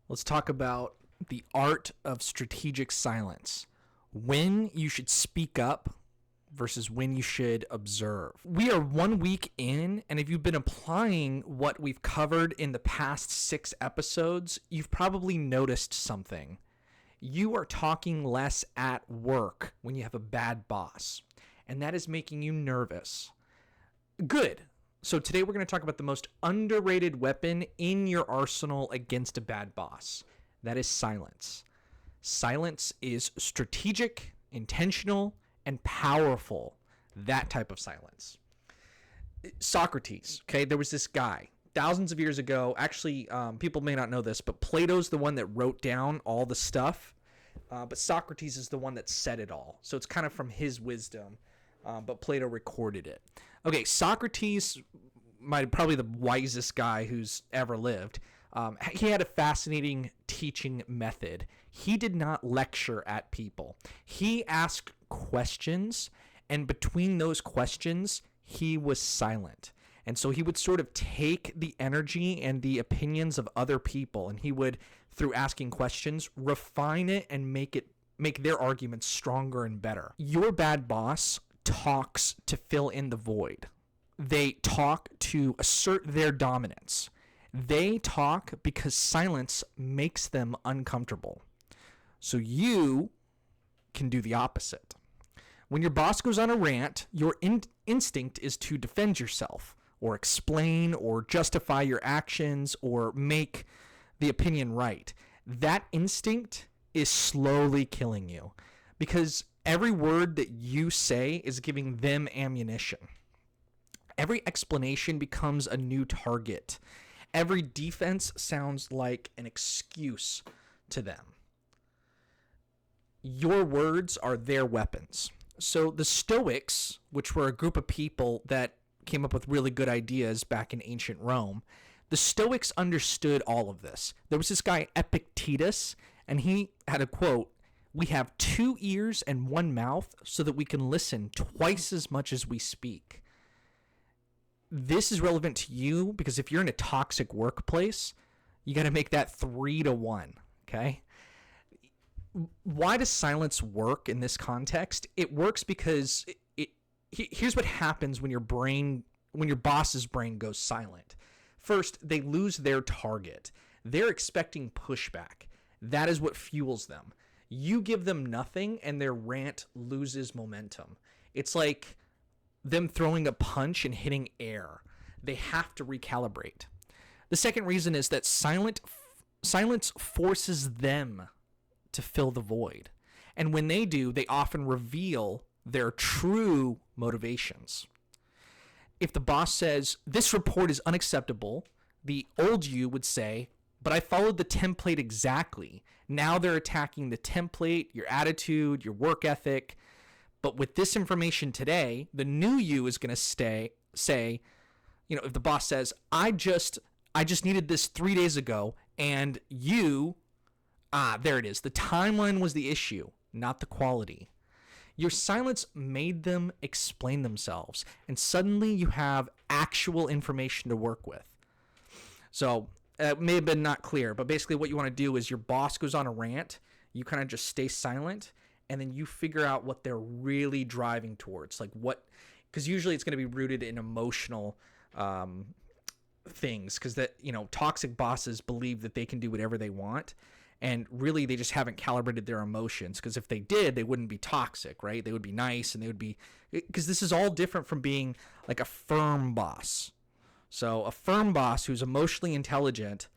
Let's talk about the art of strategic silence. When you should speak up versus when you should observe. We are 1 week in, and if you've been applying what we've covered in the past 6 episodes, you've probably noticed something. You are talking less at work when you have a bad boss, and that is making you nervous. Good. So today we're going to talk about the most underrated weapon in your arsenal against a bad boss. That is silence. Silence is strategic, intentional, and powerful. That type of silence. Socrates, okay, there was this guy thousands of years ago. Actually, people may not know this, but Plato's the one that wrote down all the stuff. But Socrates is the one that said it all. So it's kind of from his wisdom. But Plato recorded it. Okay, Socrates, probably the wisest guy who's ever lived. He had a fascinating teaching method. He did not lecture at people. He asked questions, and between those questions, he was silent. And so he would sort of take the energy and the opinions of other people, and he would, through asking questions, refine it and make their arguments stronger and better. Your bad boss talks to fill in the void. They talk to assert their dominance. They talk because silence makes them uncomfortable. So you can do the opposite. When your boss goes on a rant, your instinct is to defend yourself or explain or justify your actions or make the opinion right. That instinct is slowly killing you because every word that you say is giving them ammunition. Every explanation becomes a new target. Every defense sounds like an excuse to them. Your words are their weapons. So the Stoics, which were a group of people that came up with really good ideas back in ancient Rome, the Stoics understood all of this. There was this guy, Epictetus, and he had a quote, "We have 2 ears and 1 mouth so that we can listen twice as much as we speak." This is relevant to you because if you're in a toxic workplace, you got to make that 3-1, okay? Why does silence work in this context? It works because here's what happens when your boss's brain goes silent. First, they lose their target. They're expecting pushback. That is what fuels them. You give them nothing and their rant loses momentum. It's like them throwing a punch and hitting air. They have to recalibrate. The second reason is that silence forces them to fill the void. And when they do, they often reveal their true motivations. If the boss says, "This report is unacceptable," the old you would say, "But I followed the template exactly." Now they're attacking the template, your attitude, your work ethic. But with this information today, the new you is going to say, if the boss says, I just needed this 3 days ago, and you, there it is. The timeline was the issue, not the quality. Your silence made them explain themselves, and suddenly you have actual information to work with. So it may have been not clear, but basically what you want to do is your boss goes on a rant, you kind of just stay silent, and then you figure out what they're really driving towards. Because usually it's going to be rooted in emotional things, because toxic bosses believe that they can do whatever they want. And really, they just haven't calibrated their emotions, because if they did, they wouldn't be toxic, right? They would be nice, and they would be, because this is all different from being like a firm boss. So a firm boss who's emotionally intelligent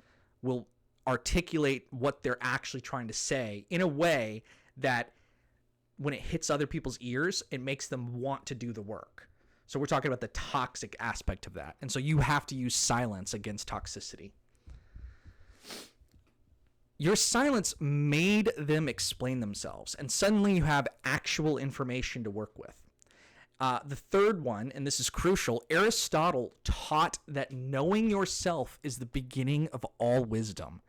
will articulate what they're actually trying to say in a way that when it hits other people's ears, it makes them want to do the work. So we're talking about the toxic aspect of that. And so you have to use silence against toxicity. Your silence made them explain themselves, and suddenly you have actual information to work with. The third one, and this is crucial, Aristotle taught that knowing yourself is the beginning of all wisdom.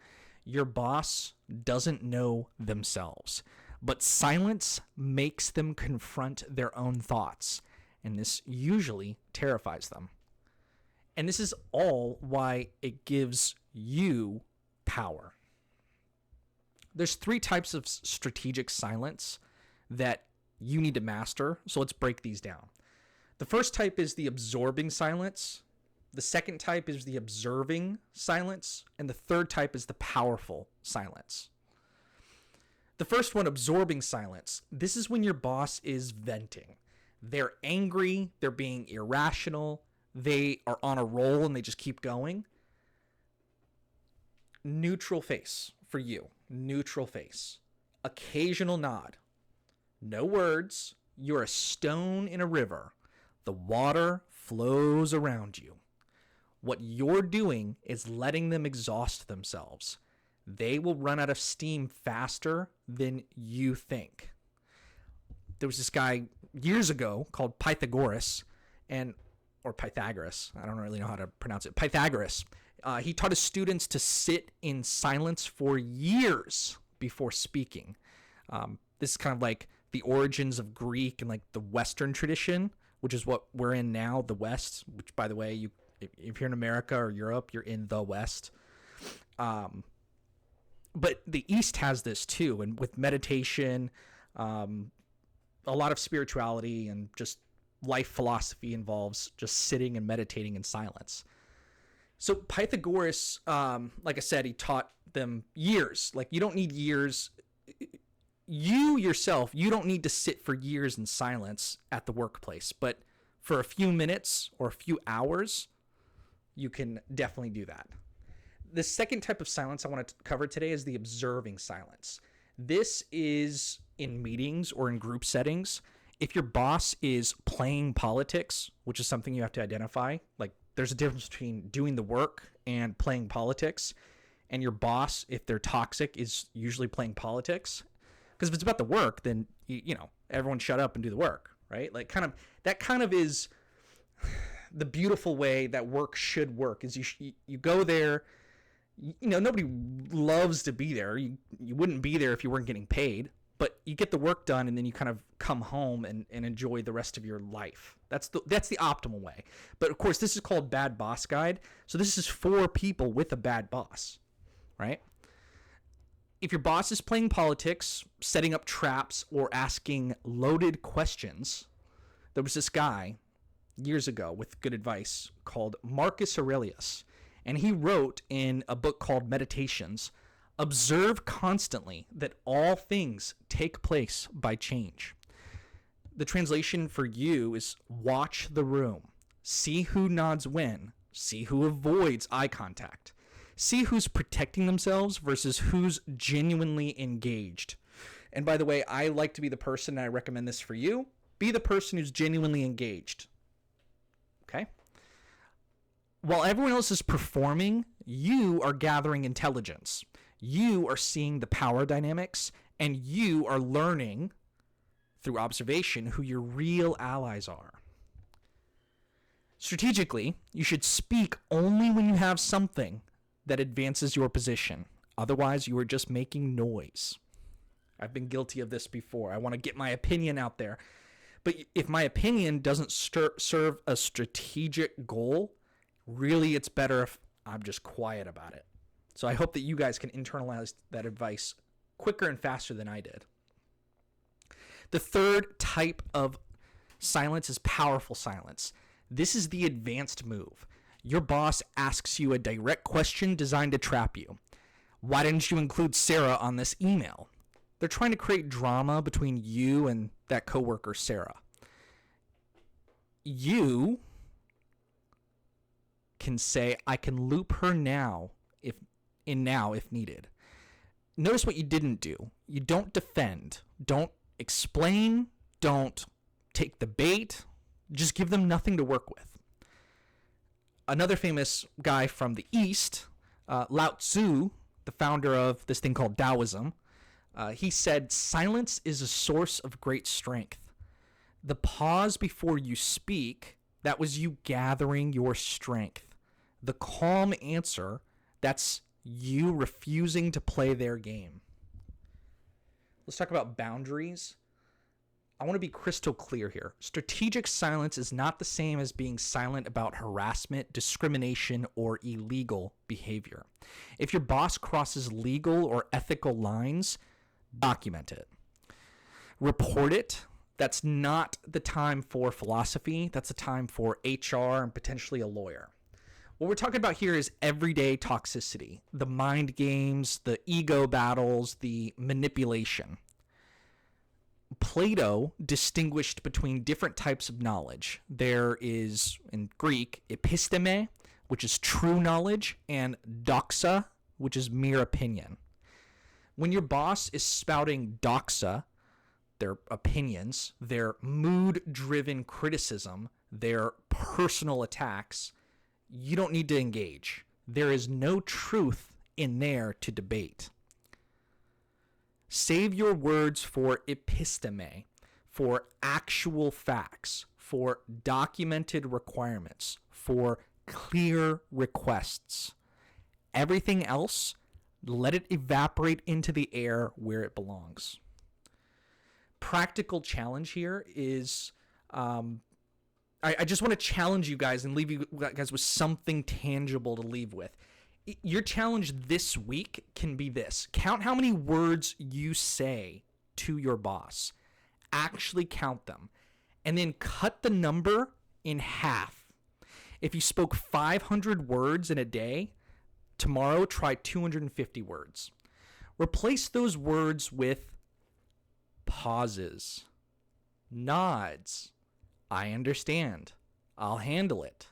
Your boss doesn't know themselves, but silence makes them confront their own thoughts, and this usually terrifies them. And this is all why it gives you power. There's 3 types of strategic silence that you need to master. So let's break these down. The first type is the absorbing silence. The second type is the observing silence. And the third type is the powerful silence. The first one, absorbing silence. This is when your boss is venting. They're angry. They're being irrational. They are on a roll and they just keep going. Neutral face for you. Neutral face. Occasional nod. No words. You're a stone in a river. The water flows around you. What you're doing is letting them exhaust themselves. They will run out of steam faster than you think. There was this guy years ago called Pythagoras, or Pythagoras. I don't really know how to pronounce it. Pythagoras. He taught his students to sit in silence for years before speaking. This is kind of like the origins of Greek and like the Western tradition, which is what we're in now, the West, which, by the way, if you're in America or Europe, you're in the West. But the East has this too, and with meditation, a lot of spirituality and just life philosophy involves just sitting and meditating in silence. So Pythagoras, like I said, he taught them years. Like, you don't need years. You yourself, you don't need to sit for years in silence at the workplace, but for a few minutes or a few hours, you can definitely do that. The second type of silence I want to cover today is the observing silence. This is in meetings or in group settings. If your boss is playing politics, which is something you have to identify, like there's a difference between doing the work and playing politics, and your boss, if they're toxic, is usually playing politics. Because if it's about the work, then, you know, everyone shut up and do the work, right? Like, that kind of is the beautiful way that work should work, is you go there. You know, nobody loves to be there. You wouldn't be there if you weren't getting paid, but you get the work done and then you kind of come home and enjoy the rest of your life. That's the optimal way. But of course, this is called Bad Boss Guide. So this is for people with a bad boss, right? If your boss is playing politics, setting up traps, or asking loaded questions, there was this guy years ago with good advice called Marcus Aurelius. And he wrote in a book called Meditations, observe constantly that all things take place by change. The translation for you is watch the room. See who nods when. See who avoids eye contact. See who's protecting themselves versus who's genuinely engaged. And by the way, I like to be the person, and I recommend this for you. Be the person who's genuinely engaged. Okay? While everyone else is performing, you are gathering intelligence. You are seeing the power dynamics, and you are learning through observation who your real allies are. Strategically, you should speak only when you have something that advances your position. Otherwise, you are just making noise. I've been guilty of this before. I want to get my opinion out there. But if my opinion doesn't serve a strategic goal, really, it's better if I'm just quiet about it. So I hope that you guys can internalize that advice quicker and faster than I did. The third type of silence is powerful silence. This is the advanced move. Your boss asks you a direct question designed to trap you. Why didn't you include Sarah on this email? They're trying to create drama between you and that coworker, Sarah. You can say, I can loop her now if needed. Notice what you didn't do. You don't defend. Don't explain. Don't take the bait. Just give them nothing to work with. Another famous guy from the East, Lao Tzu, the founder of this thing called Taoism, he said, silence is a source of great strength. The pause before you speak, that was you gathering your strength. The calm answer, that's you refusing to play their game. Let's talk about boundaries. I want to be crystal clear here. Strategic silence is not the same as being silent about harassment, discrimination, or illegal behavior. If your boss crosses legal or ethical lines, document it. Report it. That's not the time for philosophy. That's a time for HR and potentially a lawyer. What we're talking about here is everyday toxicity, the mind games, the ego battles, the manipulation. Plato distinguished between different types of knowledge. There is, in Greek, episteme, which is true knowledge, and doxa, which is mere opinion. When your boss is spouting doxa, their opinions, their mood-driven criticism, their personal attacks, you don't need to engage. There is no truth in there to debate. Save your words for episteme, for actual facts, for documented requirements, for clear requests. Everything else, let it evaporate into the air where it belongs. Practical challenge here is, I just want to challenge you guys and leave you guys with something tangible to leave with. Your challenge this week can be this. Count how many words you say to your boss. Actually count them. And then cut the number in half. If you spoke 500 words in a day, tomorrow try 250 words. Replace those words with pauses, nods, I understand, I'll handle it,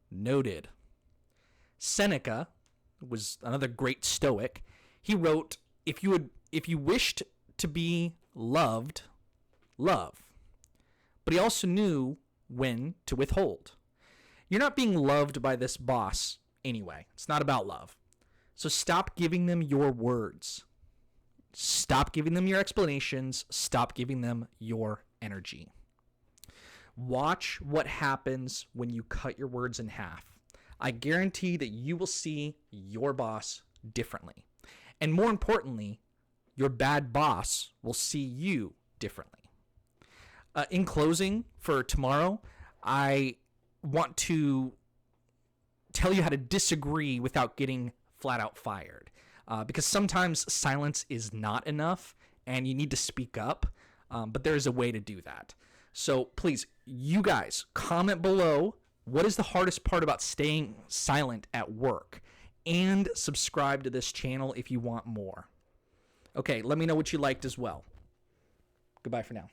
noted. Seneca was another great Stoic. He wrote, if you wished to be loved, love. But he also knew when to withhold. You're not being loved by this boss anyway. It's not about love. So stop giving them your words. Stop giving them your explanations. Stop giving them your energy. Watch what happens when you cut your words in half. I guarantee that you will see your boss differently. And more importantly, your bad boss will see you differently. In closing, for tomorrow, I want to tell you how to disagree without getting flat out fired. Because sometimes silence is not enough and you need to speak up, but there is a way to do that. So please, you guys, comment below what is the hardest part about staying silent at work, and subscribe to this channel if you want more. Okay, let me know what you liked as well. Goodbye for now.